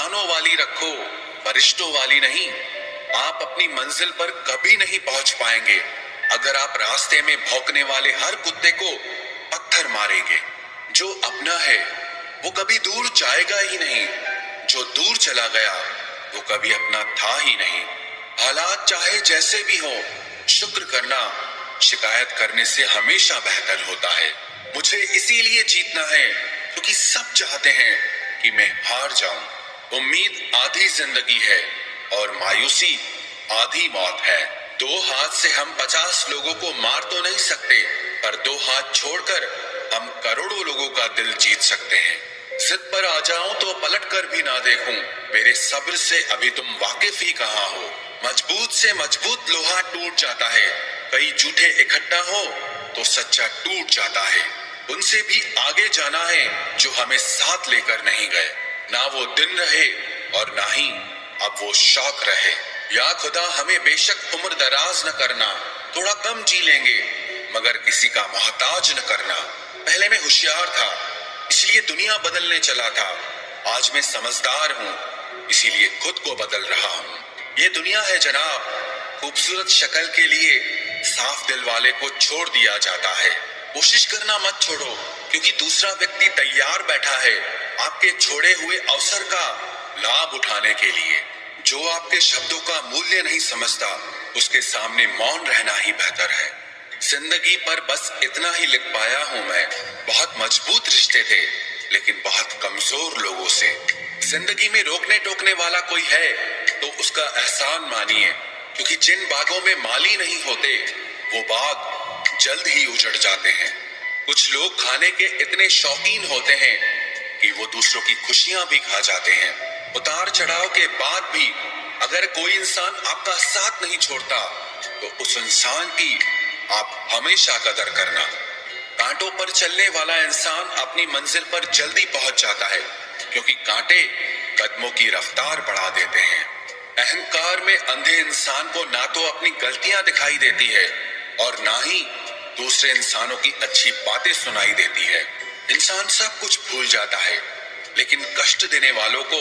इंसानों वाली रखो, फरिश्तों वाली नहीं। आप अपनी मंजिल पर कभी नहीं पहुंच पाएंगे अगर आप रास्ते में भौंकने वाले हर कुत्ते को पत्थर मारेंगे। जो अपना है वो कभी दूर जाएगा ही नहीं, जो दूर चला गया वो कभी अपना था ही नहीं। हालात चाहे जैसे भी हो, शुक्र करना शिकायत करने से हमेशा बेहतर होता है। मुझे इसीलिए जीतना है क्योंकि सब चाहते हैं कि मैं हार जाऊं। उम्मीद आधी जिंदगी है और मायूसी आधी मौत है। दो हाथ से हम 50 लोगों को मार तो नहीं सकते, पर दो हाथ छोड़कर हम करोड़ों लोगों का दिल जीत सकते हैं। जिद पर आ जाऊं तो पलट कर भी ना देखूं, मेरे सब्र से अभी तुम वाकिफ ही कहाँ हो। मजबूत से मजबूत लोहा टूट जाता है, कई झूठे इकट्ठा हो तो सच्चा टूट जाता है। उनसे भी आगे जाना है जो हमें साथ लेकर नहीं गए। ना वो दिन रहे और ना ही अब वो शौक रहे। या खुदा हमें बेशक उम्र दराज न करना, थोड़ा कम जी लेंगे मगर किसी का मोहताज न करना। पहले मैं होशियार था इसलिए दुनिया बदलने चला था, आज मैं समझदार हूँ इसीलिए खुद को बदल रहा हूँ। ये दुनिया है जनाब, खूबसूरत शक्ल के लिए साफ दिल वाले को छोड़ दिया जाता है। कोशिश करना मत छोड़ो क्योंकि दूसरा व्यक्ति तैयार बैठा है आपके छोड़े हुए अवसर का लाभ उठाने के लिए। जो आपके शब्दों का मूल्य नहीं समझता उसके सामने मौन रहना ही बेहतर है। जिंदगी पर बस इतना ही लिख पाया हूँ मैं, बहुत मजबूत रिश्ते थे लेकिन बहुत कमजोर लोगों से। जिंदगी में रोकने टोकने वाला कोई है तो उसका एहसान मानिए, क्योंकि जिन बागों में माली नहीं होते वो बाग जल्द ही उजड़ जाते हैं। कुछ लोग खाने के इतने शौकीन होते हैं कि वो दूसरों की खुशियां भी खा जाते हैं। उतार चढ़ाव के बाद भी अगर कोई इंसान आपका साथ नहीं छोड़ता तो उस इंसान की आप हमेशा कदर करना। कांटों पर चलने वाला इंसान अपनी मंजिल पर जल्दी पहुंच जाता है क्योंकि कांटे कदमों की रफ्तार बढ़ा देते हैं। अहंकार में अंधे इंसान को ना तो अपनी गलतियां दिखाई देती है और ना ही दूसरे इंसानों की अच्छी बातें सुनाई देती है। इंसान सब कुछ भूल जाता है लेकिन कष्ट देने वालों को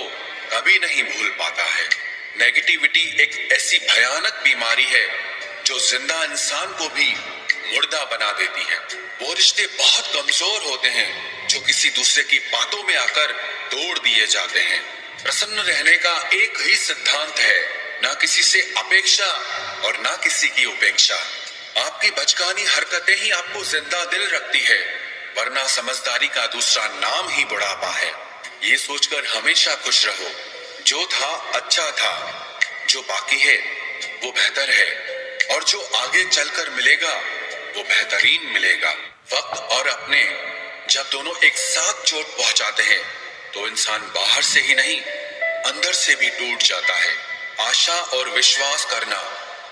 कभी नहीं भूल पाता है। नेगेटिविटी एक ऐसी भयानक बीमारी है जो जिंदा इंसान को भी मुर्दा बना देती है। वो रिश्ते बहुत कमजोर होते हैं जो किसी दूसरे की बातों में आकर तोड़ दिए जाते हैं। प्रसन्न रहने का एक ही सिद्धांत है, ना किसी से अपेक्षा और ना किसी की उपेक्षा। आपकी बचकानी हरकतें ही आपको जिंदा दिल रखती है, वरना समझदारी का दूसरा नाम ही बुढ़ापा है। ये सोचकर हमेशा खुश रहो, जो था अच्छा था, जो बाकी है वो बेहतर है और जो आगे चलकर मिलेगा वो बेहतरीन मिलेगा। वक्त और अपने जब दोनों एक साथ चोट पहुंचाते हैं तो इंसान बाहर से ही नहीं अंदर से भी टूट जाता है। आशा और विश्वास करना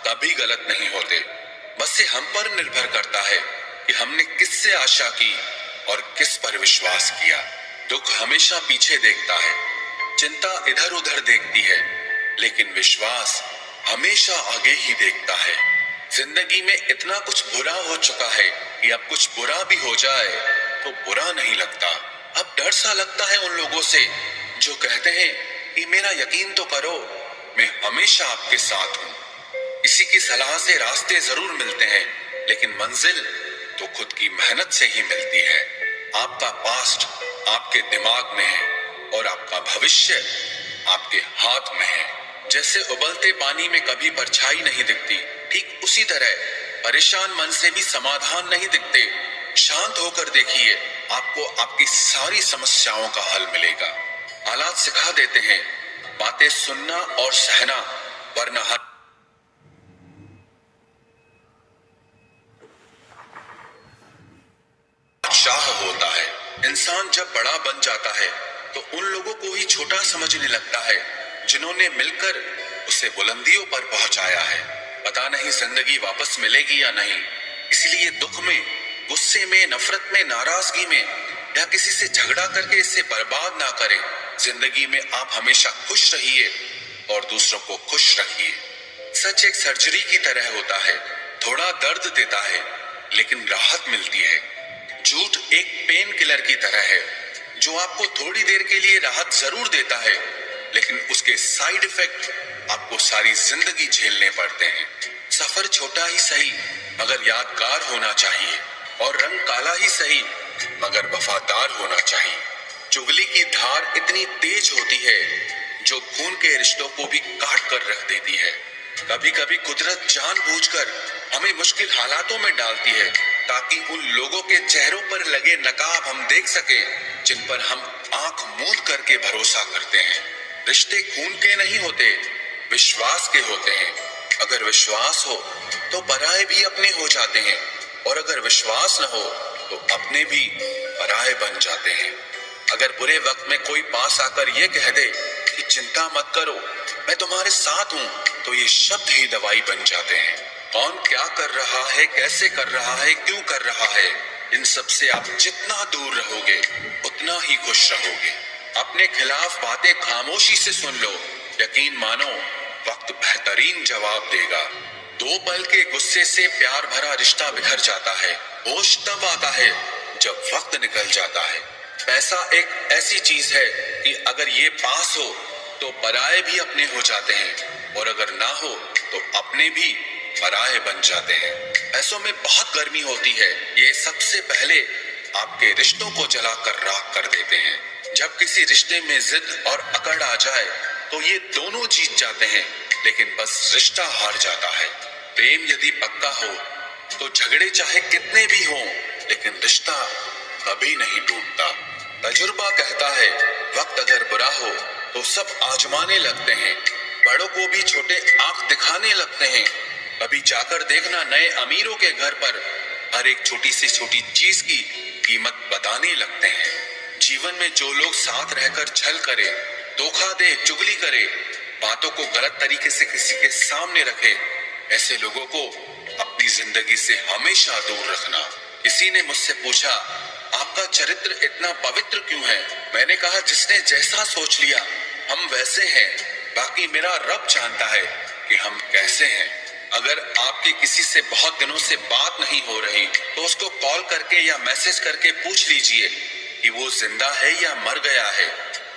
कभी गलत नहीं होते, बस ये हम पर निर्भर करता है कि हमने किससे आशा की और किस पर विश्वास किया। दुख हमेशा पीछे देखता है, चिंता इधर उधर देखती है, लेकिन विश्वास हमेशा आगे ही देखता है। जिंदगी में इतना कुछ बुरा हो चुका है कि अब कुछ बुरा भी हो जाए तो बुरा नहीं लगता। अब डर सा लगता है उन लोगों से जो कहते हैं कि मेरा यकीन तो करो, मैं हमेशा आपके साथ हूँ। किसी की सलाह से रास्ते जरूर मिलते हैं लेकिन मंजिल तो खुद की मेहनत से ही मिलती है। आपका पास्ट आपके दिमाग में है और आपका भविष्य आपके हाथ में है। जैसे उबलते पानी में कभी परछाई नहीं दिखती, ठीक उसी तरह परेशान मन से भी समाधान नहीं दिखते। शांत होकर देखिए, आपको आपकी सारी समस्याओं का हल मिलेगा। हालात सिखा देते हैं बातें सुनना और सहना, वरना हर शाह होता है। इंसान जब बड़ा बन जाता है तो उन लोगों को ही छोटा समझने लगता है जिन्होंने मिलकर उसे बुलंदियों पर पहुंचाया है। पता नहीं जिंदगी वापस मिलेगी या नहीं, इसलिए दुख में, गुस्से में, नफरत में, नाराजगी में या किसी से झगड़ा करके इसे बर्बाद ना करें। जिंदगी में आप हमेशा खुश रहिए और दूसरों को खुश रखिए। सच एक सर्जरी की तरह होता है, थोड़ा दर्द देता है लेकिन राहत मिलती है। झूठ एक पेन किलर की तरह है जो आपको थोड़ी देर के लिए राहत जरूर देता है लेकिन जिसके साइड इफेक्ट आपको सारी जिंदगी झेलने पड़ते हैं। सफर छोटा ही सही मगर यादगार होना चाहिए, और रंग काला ही सही मगर वफादार होना चाहिए। चुगली की धार इतनी तेज होती है जो खून के रिश्तों को भी काट कर रख देती है। कभी कभी कुदरत जानबूझकर हमें मुश्किल हालातों में डालती है ताकि उन लोगों के चेहरों पर लगे नकाब हम देख सके जिन पर हम आंख मूंद करके भरोसा करते हैं। रिश्ते खून के नहीं होते, विश्वास के होते हैं। अगर विश्वास हो तो पराये भी अपने हो जाते हैं, और अगर विश्वास न हो तो अपने भी पराये बन जाते हैं। अगर बुरे वक्त में कोई पास आकर ये कह दे कि चिंता मत करो, मैं तुम्हारे साथ हूं, तो ये शब्द ही दवाई बन जाते हैं। कौन क्या कर रहा है, कैसे कर रहा है, क्यों कर रहा है, इन सब से आप जितना दूर रहोगे उतना ही खुश रहोगे। अपने खिलाफ बातें खामोशी से सुन लो, यकीन मानो वक्त बेहतरीन जवाब देगा। दो पल के गुस्से से प्यार भरा रिश्ता बिखर जाता है। होश तब आता है जब वक्त निकल जाता है। पैसा एक ऐसी चीज है कि अगर ये पास हो तो पराये भी अपने हो जाते हैं, और अगर ना हो तो अपने भी पराये बन जाते हैं। पैसों में बहुत गर्मी होती है, ये सबसे पहले आपके रिश्तों को जलाकर राख कर देते हैं। जब किसी रिश्ते में जिद और अकड़ आ जाए तो ये दोनों जीत जाते हैं, लेकिन बस रिश्ता हार जाता है। प्रेम यदि पक्का हो तो झगड़े चाहे कितने भी हों, लेकिन रिश्ता कभी नहीं टूटता। तजुर्बा कहता है वक्त अगर बुरा हो तो सब आजमाने लगते हैं, बड़ों को भी छोटे आंख दिखाने लगते हैं। कभी जाकर देखना नए अमीरों के घर पर हर एक छोटी से छोटी चीज की कीमत बताने लगते हैं। जीवन में जो लोग साथ रहकर छल करे, धोखा दे, चुगली करे, बातों को गलत तरीके से किसी के सामने रखे, ऐसे लोगों को अपनी जिंदगी से हमेशा दूर रखना। किसी ने मुझसे पूछा आपका चरित्र इतना पवित्र क्यों है? मैंने कहा जिसने जैसा सोच लिया हम वैसे हैं, बाकी मेरा रब जानता है कि हम कैसे हैं। अगर आपकी किसी से बहुत दिनों से बात नहीं हो रही तो उसको कॉल करके या मैसेज करके पूछ लीजिए कि वो जिंदा है या मर गया है।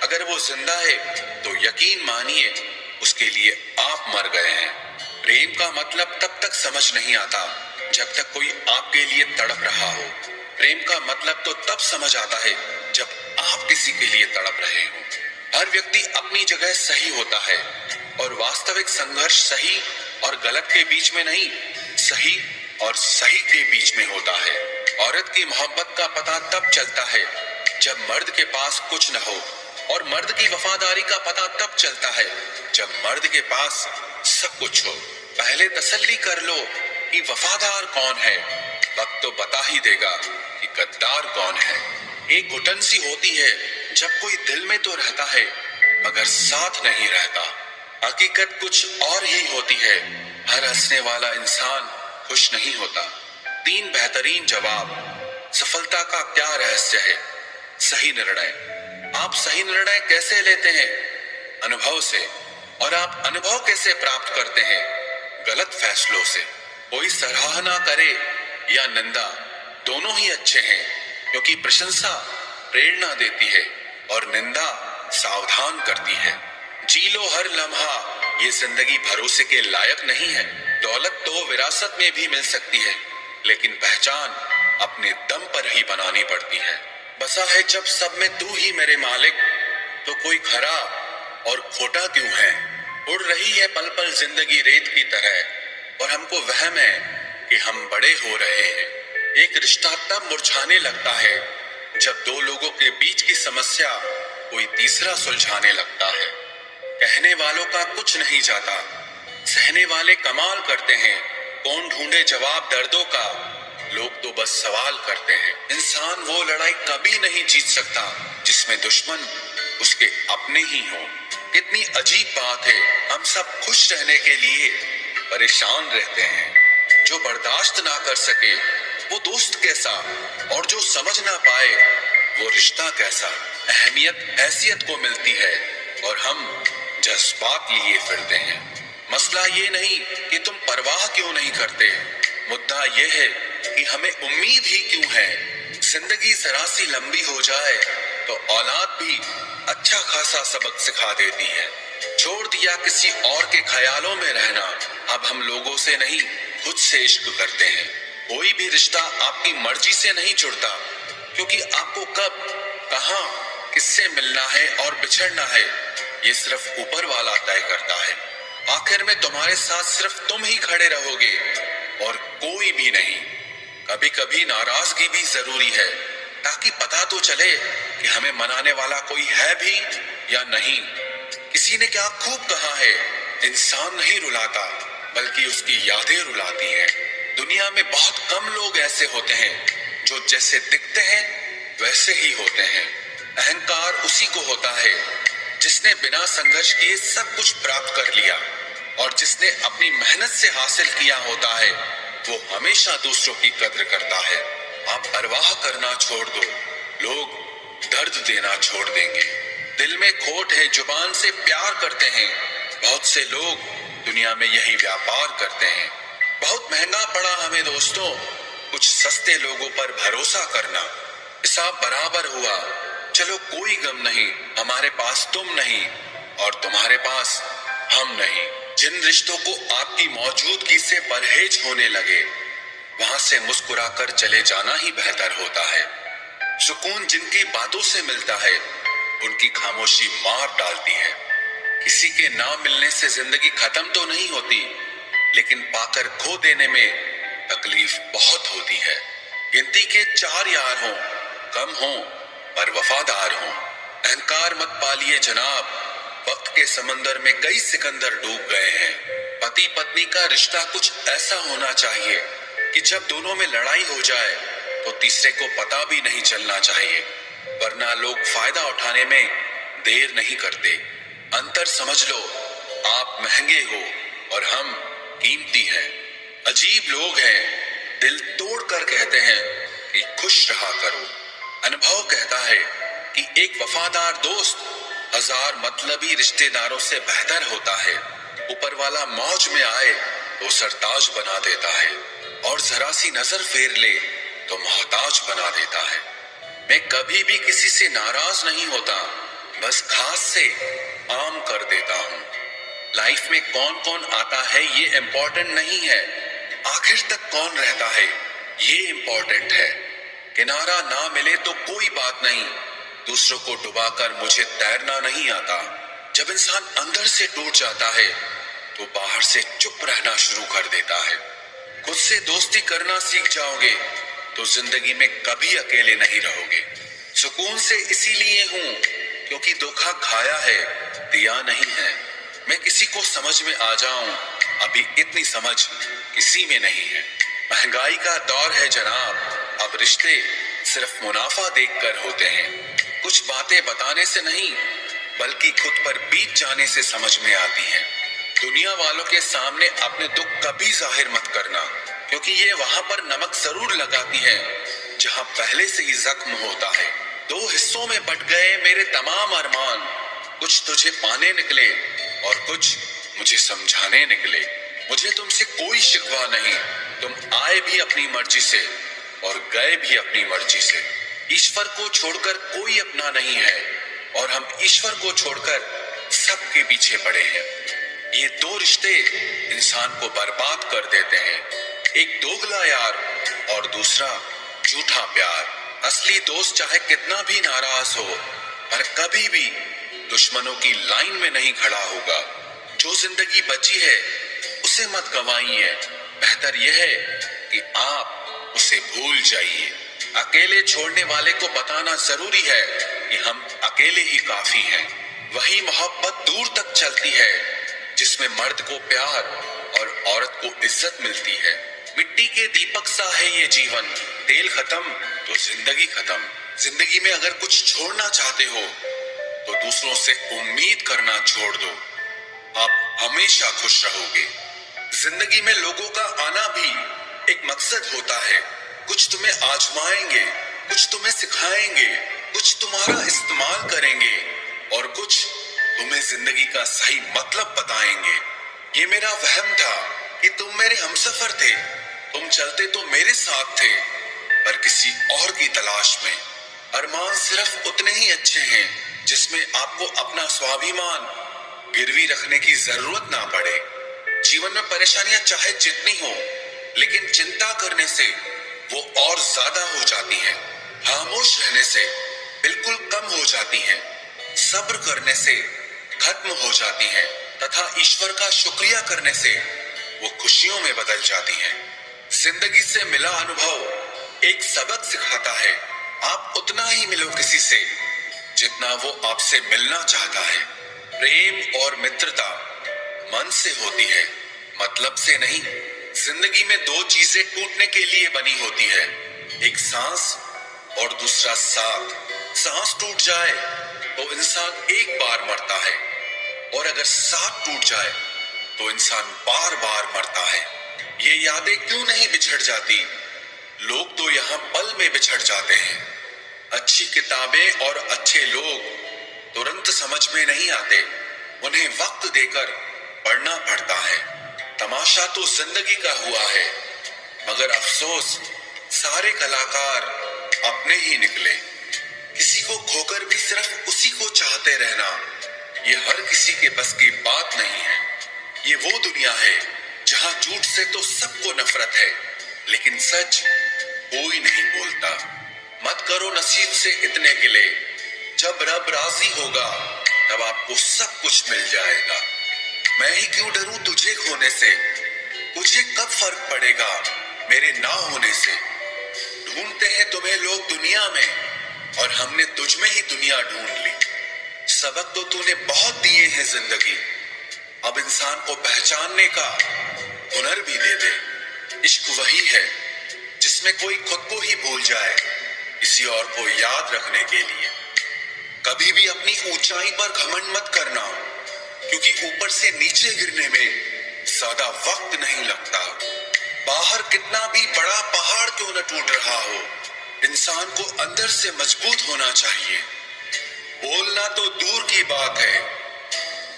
अगर वो जिंदा है तो यकीन मानिए उसके लिए आप मर गए हैं। प्रेम का मतलब तब तक समझ नहीं आता जब तक कोई आपके लिए तड़प रहा हो। प्रेम का मतलब तो तब समझ आता है जब आप किसी के लिए तड़प रहे हो। हर व्यक्ति अपनी जगह सही होता है, और वास्तविक संघर्ष सही और गलत के बीच में नहीं, सही और सही के बीच में होता है। औरत की मोहब्बत का पता तब चलता है जब मर्द के पास कुछ न हो, और मर्द की वफादारी का पता तब चलता है जब मर्द के पास सब कुछ हो। पहले तसल्ली कर लो कि वफादार कौन है, वक्त तो बता ही देगा कि गद्दार कौन है। एक घुटन सी होती है जब कोई दिल में तो रहता है मगर साथ नहीं रहता। हकीकत कुछ और ही होती है, हर हंसने वाला इंसान खुश नहीं होता। 3 बेहतरीन जवाब। सफलता का क्या रहस्य है? सही निर्णय। आप सही निर्णय कैसे लेते हैं? अनुभव से। और आप अनुभव कैसे प्राप्त करते हैं? गलत फैसलों से। कोई सराहना करे या निंदा, दोनों ही अच्छे हैं, क्योंकि प्रशंसा प्रेरणा देती है और निंदा सावधान करती है। जी लो हर लम्हा, ये जिंदगी भरोसे के लायक नहीं है। दौलत तो विरासत में भी मिल सकती है, लेकिन पहचान अपने दम पर ही बनानी पड़ती है। बसा है जब सब में तू ही मेरे मालिक, तो कोई खरा और खोटा क्यों है? उड़ रही है पल पल जिंदगी रेत की तरह, और हमको वहम है कि हम बड़े हो रहे हैं। एक रिश्ता तब मुरझाने लगता है जब 2 लोगों के बीच की समस्या कोई तीसरा सुलझाने लगता है। कहने वालों का कुछ नहीं जाता, सहने वाले कमाल करते हैं। कौन ढूंढे जवाब दर्दों का, लोग तो बस सवाल करते हैं। इंसान वो लड़ाई कभी नहीं जीत सकता जिसमें दुश्मन उसके अपने ही हों। कितनी अजीब बात है, हम सब खुश रहने के लिए परेशान रहते हैं। जो बर्दाश्त ना कर सके वो दोस्त कैसा, और जो समझ ना पाए वो रिश्ता कैसा। अहमियत हैसियत को मिलती है और हम जज्बात लिए फिरते हैं। मसला ये नहीं कि तुम परवाह क्यों नहीं करते, मुद्दा ये है कि हमें उम्मीद ही क्यों है। जिंदगी जरा सी लंबी हो जाए तो औलाद भी अच्छा खासा सबक सिखा देती है। छोड़ दिया किसी और के ख्यालों में रहना। अब हम लोगों से नहीं, खुद से इश्क करते हैं। कोई भी रिश्ता आपकी मर्जी से नहीं जुड़ता, क्योंकि आपको कब, कहां, किससे मिलना है और बिछड़ना है, ये सिर्फ ऊपर वाला तय करता है। आखिर में तुम्हारे साथ सिर्फ तुम ही खड़े रहोगे और कोई भी नहीं। कभी कभी नाराजगी भी जरूरी है, ताकि पता तो चले कि हमें मनाने वाला कोई है भी या नहीं। किसी ने क्या खूब कहा है, इंसान नहीं रुलाता बल्कि उसकी यादें रुलाती हैं। दुनिया में बहुत कम लोग ऐसे होते हैं जो जैसे दिखते हैं वैसे ही होते हैं। अहंकार उसी को होता है जिसने बिना संघर्ष किए सब कुछ प्राप्त कर लिया, और जिसने अपनी मेहनत से हासिल किया होता है वो हमेशा दूसरों की कद्र करता है। आप परवाह करना छोड़ दो, लोग दर्द देना छोड़ देंगे। दिल में खोट है, जुबान से प्यार करते हैं। बहुत से लोग दुनिया में यही व्यापार करते हैं। बहुत महंगा पड़ा हमें दोस्तों कुछ सस्ते लोगों पर भरोसा करना। हिसाब बराबर हुआ, चलो कोई गम नहीं, हमारे पास तुम नहीं और तुम्हारे पास हम नहीं। जिन रिश्तों को आपकी मौजूदगी से परहेज होने लगे, वहां से मुस्कुराकर चले जाना ही बेहतर होता है। सुकून जिनकी बातों से मिलता है, उनकी खामोशी मार डालती है। किसी के ना मिलने से जिंदगी खत्म तो नहीं होती, लेकिन पाकर खो देने में तकलीफ बहुत होती है। गिनती के 4 यार हों, कम हों पर वफादार हों। अहंकार मत पालिए जनाब, वक्त के समंदर में कई सिकंदर डूब गए हैं। पति पत्नी का रिश्ता कुछ ऐसा होना चाहिए कि जब दोनों में लड़ाई हो जाए तो तीसरे को पता भी नहीं चलना चाहिए, वरना लोग फायदा उठाने में देर नहीं करते। अंतर समझ लो, आप महंगे हो और हम कीमती हैं। अजीब लोग हैं, दिल तोड़कर कहते हैं कि खुश रहा करो। अनुभव कहता है कि एक वफादार दोस्त 1000 मतलबी रिश्तेदारों से बेहतर होता है। ऊपर वाला मौज में आए तो सरताज बना देता है, और जरा सी नजर फेर ले तो मोहताज बना देता है। मैं कभी भी किसी से नाराज नहीं होता, बस खास से आम कर देता हूँ। लाइफ में कौन कौन आता है ये इम्पोर्टेंट नहीं है, आखिर तक कौन रहता है ये इम्पोर्टेंट है। किनारा ना मिले तो कोई बात नहीं, दूसरों को डुबाकर मुझे तैरना नहीं आता। जब इंसान अंदर से टूट जाता है तो बाहर से चुप रहना शुरू कर देता है। खुद से दोस्ती करना सीख जाओगे तो जिंदगी में कभी अकेले नहीं रहोगे। सुकून से इसीलिए हूं क्योंकि धोखा खाया है, दिया नहीं है। मैं किसी को समझ में आ जाऊं, अभी इतनी समझ किसी में नहीं है। महंगाई का दौर है जनाब, अब रिश्ते सिर्फ मुनाफा देखकर होते हैं। कुछ बातें बताने से नहीं बल्कि खुद पर बीत जाने से समझ में आती हैं। दुनिया वालों के सामने अपने दुख कभी जाहिर मत करना, क्योंकि ये वहां पर नमक जरूर लगाती है जहां पहले से ही जख्म होता है। 2 हिस्सों में बट गए मेरे तमाम अरमान, कुछ तुझे पाने निकले और कुछ मुझे समझाने निकले। मुझे तुमसे कोई शिकवा नहीं, तुम आए भी अपनी मर्जी से और गए भी अपनी मर्जी से। ईश्वर को छोड़कर कोई अपना नहीं है और हम ईश्वर को छोड़कर सबके पीछे पड़े हैं। ये 2 रिश्ते इंसान को बर्बाद कर देते हैं, एक दोगला यार और दूसरा झूठा प्यार। असली दोस्त चाहे कितना भी नाराज हो पर कभी भी दुश्मनों की लाइन में नहीं खड़ा होगा। जो जिंदगी बची है उसे मत गंवाइए, बेहतर यह है कि आप उसे भूल जाइए। अकेले छोड़ने वाले को बताना जरूरी है कि हम अकेले ही काफी हैं। वही मोहब्बत दूर तक चलती है जिसमें मर्द को प्यार और औरत को इज्जत मिलती है। मिट्टी के दीपक सा है ये जीवन, तेल खत्म तो जिंदगी खत्म। जिंदगी में अगर कुछ छोड़ना चाहते हो तो दूसरों से उम्मीद करना छोड़ दो, आप हमेशा खुश रहोगे। जिंदगी में लोगों का आना भी एक मकसद होता है। कुछ तुम्हें आजमाएंगे, कुछ तुम्हें सिखाएंगे, कुछ तुम्हारा इस्तेमाल करेंगे और कुछ तुम्हें जिंदगी का सही मतलब बताएंगे। ये मेरा वहम था कि तुम मेरे हमसफर थे, तुम चलते तो मेरे साथ थे पर किसी और की तलाश में। अरमान सिर्फ उतने ही अच्छे हैं जिसमें आपको अपना स्वाभिमान गिरवी रखने की जरूरत ना पड़े। जीवन में परेशानियां चाहे जितनी हो, लेकिन चिंता करने से वो और ज्यादा हो जाती हैं। खामोश रहने से बिल्कुल कम हो जाती हैं। सब्र करने से खत्म हो जाती हैं तथा ईश्वर का शुक्रिया करने से वो खुशियों में बदल जाती हैं। जिंदगी से मिला अनुभव एक सबक सिखाता है। आप उतना ही मिलो किसी से जितना वो आपसे मिलना चाहता है। प्रेम और मित्रता मन से होती है, मतलब से नहीं। जिंदगी में दो चीजें टूटने के लिए बनी होती है, एक सांस और दूसरा साथ। सांस टूट जाए तो इंसान एक बार मरता है, और अगर साथ टूट जाए तो इंसान बार बार मरता है। ये यादें क्यों नहीं बिछड़ जाती? लोग तो यहाँ पल में बिछड़ जाते हैं। अच्छी किताबें और अच्छे लोग तुरंत समझ में नहीं आते, उन्हें वक्त देकर पढ़ना पड़ता है। तमाशा तो जिंदगी का हुआ है, मगर अफसोस सारे कलाकार अपने ही निकले। किसी को खोकर भी सिर्फ उसी को चाहते रहना, ये हर किसी के बस की बात नहीं है। ये वो दुनिया है जहां झूठ से तो सबको नफरत है, लेकिन सच कोई नहीं बोलता। मत करो नसीब से इतने गिले, जब रब राजी होगा तब आपको सब कुछ मिल जाएगा। मैं ही क्यों डरूं तुझे खोने से, तुझे कब फर्क पड़ेगा मेरे ना होने से। ढूंढते हैं तुम्हें लोग दुनिया में, और हमने तुझ में ही दुनिया ढूंढ ली। सबक तो तूने बहुत दिए हैं जिंदगी, अब इंसान को पहचानने का हुनर भी दे दे। इश्क वही है जिसमें कोई खुद को ही भूल जाए किसी और को याद रखने के लिए। कभी भी अपनी ऊंचाई पर घमंड मत करना, क्योंकि ऊपर से नीचे गिरने में ज्यादा वक्त नहीं लगता। बाहर कितना भी बड़ा पहाड़ क्यों न टूट रहा हो, इंसान को अंदर से मजबूत होना चाहिए। बोलना तो दूर की बात है,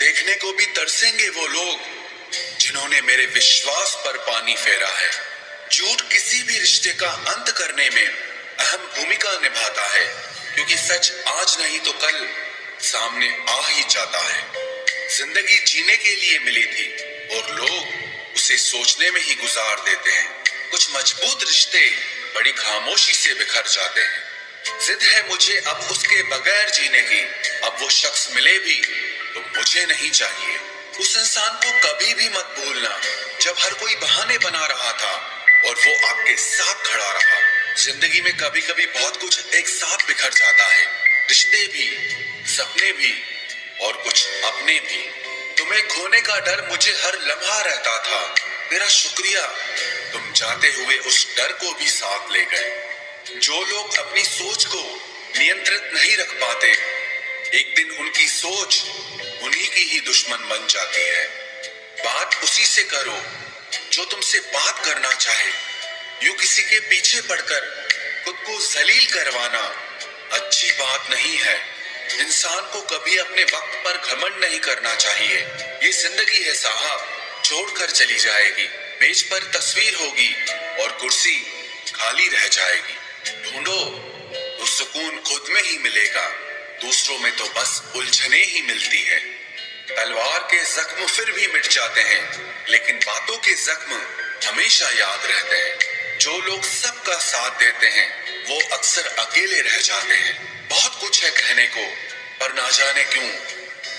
देखने को भी तरसेंगे वो लोग जिन्होंने मेरे विश्वास पर पानी फेरा है। झूठ किसी भी रिश्ते का अंत करने में अहम भूमिका निभाता है, क्योंकि सच आज नहीं तो कल सामने आ ही जाता है। जिंदगी जीने के लिए मिली थी और लोग उसे सोचने में ही गुजार देते हैं। कुछ मजबूत रिश्ते बड़ी खामोशी से बिखर जाते हैं। जिद है मुझे अब उसके बगैर जीने की, अब वो शख्स मिले भी तो मुझे नहीं चाहिए। उस इंसान को कभी भी मत भूलना जब हर कोई बहाने बना रहा था और वो आपके साथ खड़ा रहा। जिंदगी में कभी कभी बहुत कुछ एक साथ बिखर जाता है, रिश्ते भी, सपने भी और कुछ अपने भी। तुम्हें खोने का डर मुझे हर लम्हा रहता था, मेरा शुक्रिया तुम जाते हुए उस डर को भी साथ ले गए। जो लोग अपनी सोच को नियंत्रित नहीं रख पाते, एक दिन उनकी सोच उन्हीं की ही दुश्मन बन जाती है। बात उसी से करो जो तुमसे बात करना चाहे। यूं किसी के पीछे पड़कर खुद को जलील करवाना अच्छी बात नहीं है। इंसान को कभी अपने वक्त पर घमंड नहीं करना चाहिए। ये जिंदगी है साहब, छोड़कर चली जाएगी। मेज पर तस्वीर होगी और कुर्सी खाली रह जाएगी। ढूंढो तो सुकून खुद में ही मिलेगा, दूसरों में तो बस उलझने ही मिलती है। तलवार के जख्म फिर भी मिट जाते हैं, लेकिन बातों के जख्म हमेशा याद रहते हैं। जो लोग सबका साथ देते हैं वो अक्सर अकेले रह जाते हैं। बहुत कुछ है कहने को, पर ना जाने क्यों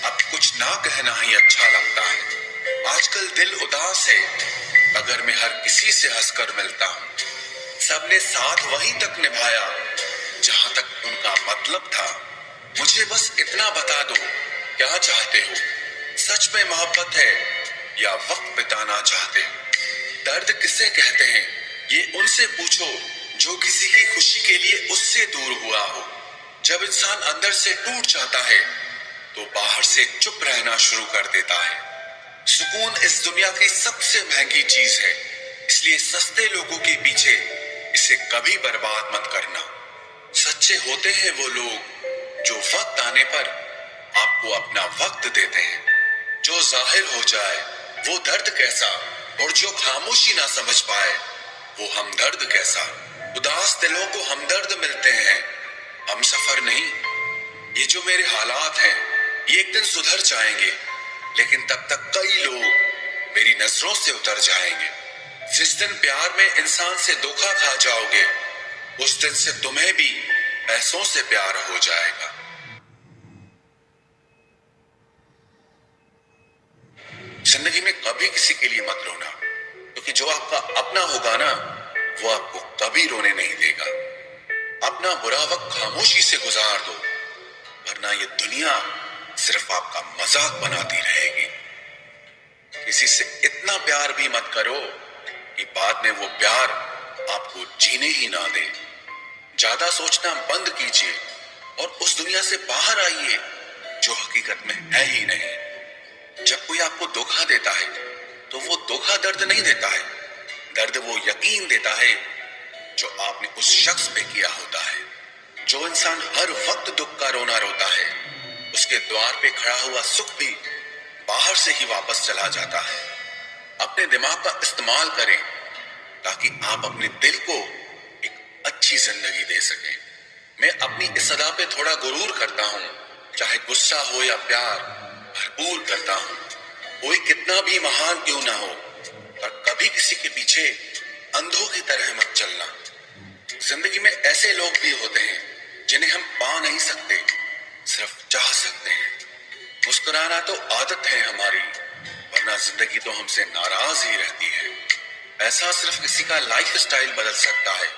अब कुछ ना कहना ही अच्छा लगता है। आजकल दिल उदास है, मगर मैं हर किसी से हंसकर मिलता हूँ। सबने साथ वहीं तक निभाया जहां तक उनका मतलब था। मुझे बस इतना बता दो, क्या चाहते हो? सच में मोहब्बत है या वक्त बिताना चाहते हो? दर्द किसे कहते हैं ये उनसे पूछो जो किसी की खुशी के लिए उससे दूर हुआ हो। जब इंसान अंदर से टूट जाता है तो बाहर से चुप रहना शुरू कर देता है। सुकून इस दुनिया की सबसे महंगी चीज है, इसलिए सस्ते लोगों के पीछे इसे कभी बर्बाद मत करना। सच्चे होते हैं वो लोग जो वक्त आने पर आपको अपना वक्त देते हैं। जो जाहिर हो जाए वो दर्द कैसा, और जो खामोशी ना समझ पाए वो हमदर्द कैसा। उदास दिलों को हमदर्द मिलते हैं, हम सफर नहीं। ये जो मेरे हालात हैं ये एक दिन सुधर जाएंगे, लेकिन तब तक कई लोग मेरी नजरों से उतर जाएंगे। जिस दिन प्यार में इंसान से धोखा खा जाओगे, उस दिन से तुम्हें भी पैसों से प्यार हो जाएगा। जिंदगी में कभी किसी के लिए मत रोना, क्योंकि जो आपका अपना होगा ना, वो आपको कभी रोने नहीं देगा। अपना बुरा वक्त खामोशी से गुजार दो, वरना ये दुनिया सिर्फ आपका मजाक बनाती रहेगी। किसी से इतना प्यार भी मत करो कि बाद में वो प्यार आपको जीने ही ना दे। ज्यादा सोचना बंद कीजिए और उस दुनिया से बाहर आइए जो हकीकत में है ही नहीं। जब कोई आपको धोखा देता है तो वो धोखा दर्द नहीं देता है, दर्द वो यकीन देता है जो आपने उस शख्स पे किया होता है। जो इंसान हर वक्त दुख का रोना रोता है, उसके द्वार पे खड़ा हुआ सुख भी बाहर से ही वापस चला जाता है। अपने दिमाग का इस्तेमाल करें ताकि आप अपने दिल को एक अच्छी जिंदगी दे सकें। मैं अपनी इस सदा पे थोड़ा गुरूर करता हूँ, चाहे गुस्सा हो या प्यार भरपूर करता हूँ। कोई कितना भी महान क्यों ना हो, पर कभी किसी के पीछे अंधों की तरह मत चलना। जिंदगी में ऐसे लोग भी होते हैं जिन्हें हम पा नहीं सकते, सिर्फ चाह सकते हैं। मुस्कुराना तो आदत है हमारी, वरना जिंदगी तो हमसे नाराज ही रहती है। ऐसा सिर्फ किसी का लाइफ स्टाइल बदल सकता है,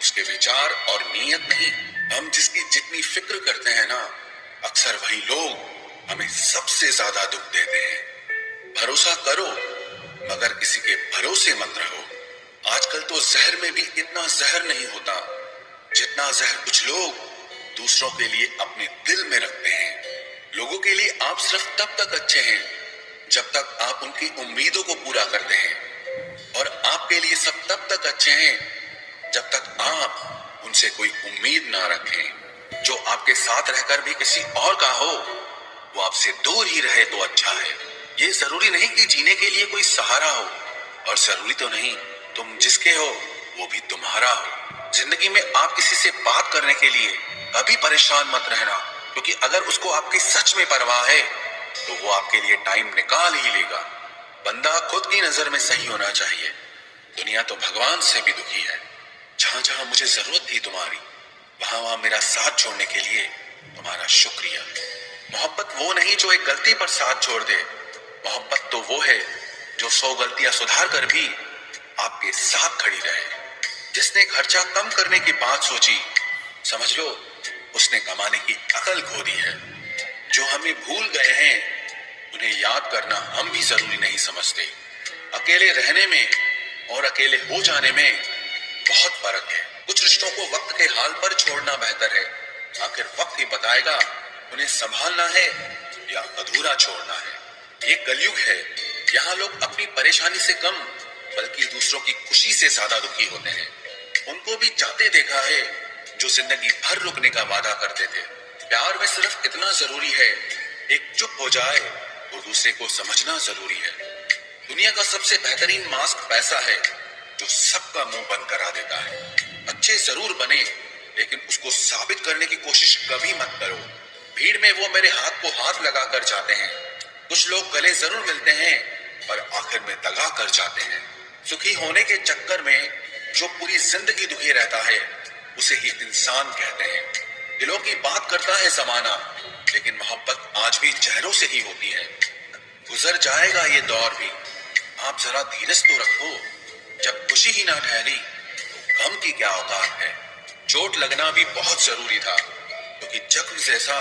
उसके विचार और नीयत नहीं। हम जिसकी जितनी फिक्र करते हैं ना, अक्सर वही लोग हमें सबसे ज्यादा दुख देते हैं। भरोसा करो मगर किसी के भरोसे मत रहो। आजकल तो जहर में भी इतना जहर नहीं होता जितना जहर कुछ लोग दूसरों के लिए अपने दिल में रखते हैं। लोगों के लिए आप सिर्फ तब तक अच्छे हैं जब तक आप उनकी उम्मीदों को पूरा करते हैं, और आपके लिए सब तब तक अच्छे हैं जब तक आप उनसे कोई उम्मीद ना रखें। जो आपके साथ रहकर भी किसी और का हो, वो आपसे दूर ही रहे तो अच्छा है। ये जरूरी नहीं कि जीने के लिए कोई सहारा हो, और जरूरी तो नहीं तुम जिसके हो वो भी तुम्हारा हो। जिंदगी में आप किसी से बात करने के लिए कभी परेशान मत रहना, क्योंकि अगर उसको आपकी सच में परवाह है तो वो आपके लिए टाइम निकाल ही लेगा। बंदा खुद की नजर में सही होना चाहिए। दुनिया तो भगवान से भी दुखी है। जहां जहां मुझे जरूरत थी तुम्हारी, वहां वहां मेरा साथ छोड़ने के लिए तुम्हारा शुक्रिया। मोहब्बत वो नहीं जो एक गलती पर साथ छोड़ दे, मोहब्बत तो वो है जो 100 गलतियां सुधार कर भी आपके साथ खड़ी रहे। जिसने खर्चा कम करने की बात सोची, समझ लो उसने कमाने की अकल खो दी है। जो हमें भूल गए हैं उन्हें याद करना हम भी जरूरी नहीं समझते। अकेले रहने में और अकेले हो जाने में बहुत फर्क है। कुछ रिश्तों को वक्त के हाल पर छोड़ना बेहतर है। आखिर वक्त ही बताएगा उन्हें संभालना है या अधूरा छोड़ना है। ये कलयुग है, यहाँ लोग अपनी परेशानी से कम बल्कि दूसरों की खुशी से ज्यादा दुखी होते हैं। उनको भी जाते देखा है जो जिंदगी भर रुकने का वादा करते थे। प्यार में सिर्फ इतना जरूरी है, एक चुप हो जाए तो दूसरे को समझना जरूरी है। दुनिया का सबसे बेहतरीन मास्क पैसा है जो सबका मुंह बंद करा देता है। अच्छे जरूर बने, लेकिन उसको साबित करने की कोशिश कभी मत करो। भीड़ में वो मेरे हाथ को हाथ लगा कर जाते हैं। कुछ लोग गले जरूर मिलते हैं पर आखिर में दगा कर जाते हैं। सुखी होने के चक्कर में जो पूरी जिंदगी दुखी रहता है उसे ही इंसान कहते हैं। दिलों की बात करता है जमाना, लेकिन मोहब्बत आज भी चेहरों से ही होती है। गुजर जाएगा ये दौर भी, आप जरा धीरज तो रखो। जब खुशी ही ना ठहरी तो गम की क्या औकात है। चोट लगना भी बहुत जरूरी था, क्योंकि जख्म जैसा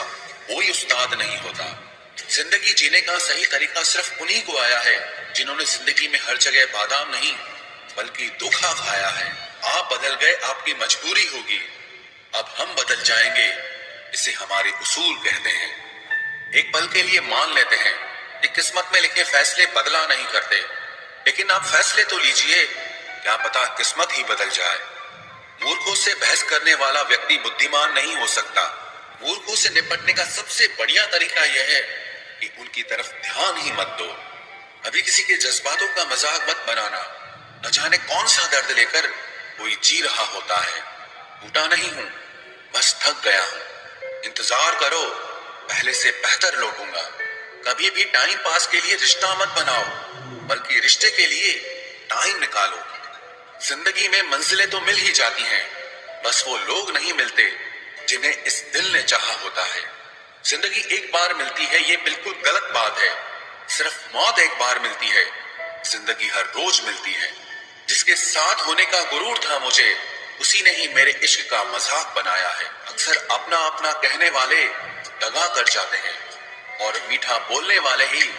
कोई उस्ताद नहीं होता। जिंदगी जीने का सही तरीका सिर्फ उन्हीं को आया है जिन्होंने जिंदगी में हर जगह बादाम नहीं बल्कि धोखा खाया है। आप बदल गए, आपकी मजबूरी होगी, अब हम बदल जाएंगे, इसे हमारे उसूल कहते हैं। एक पल के लिए मान लेते हैं कि किस्मत में लिखे फैसले बदला नहीं करते, लेकिन आप फैसले तो लीजिए, क्या पता किस्मत ही बदल जाए। मूर्खों से बहस करने वाला व्यक्ति बुद्धिमान नहीं हो सकता। मूर्खों से निपटने का सबसे बढ़िया तरीका यह है कि उनकी तरफ ध्यान ही मत दो। अभी किसी के जज्बातों का मजाक मत बनाना। न जाने कौन सा दर्द लेकर कोई जी रहा होता है। टूटा नहीं हूं, बस थक गया हूं। इंतजार करो, पहले से बेहतर लौटूंगा। کبھی بھی ٹائم پاس کے لیے رشتہ مت بناؤ، بلکہ رشتے کے لیے ٹائم نکالو۔ زندگی میں منزلیں تو مل ہی جاتی ہیں، بس وہ لوگ نہیں ملتے جنہیں اس دل نے چاہا ہوتا ہے۔ زندگی ایک بار ملتی ہے یہ بالکل غلط بات ہے، صرف موت ایک بار ملتی ہے، زندگی ہر روز ملتی ہے۔ جس کے ساتھ ہونے کا غرور تھا مجھے، اسی نے ہی میرے عشق کا مذاق بنایا ہے۔ اکثر اپنا اپنا کہنے والے دغا کر جاتے ہیں اور میٹھا بولنے والے ہی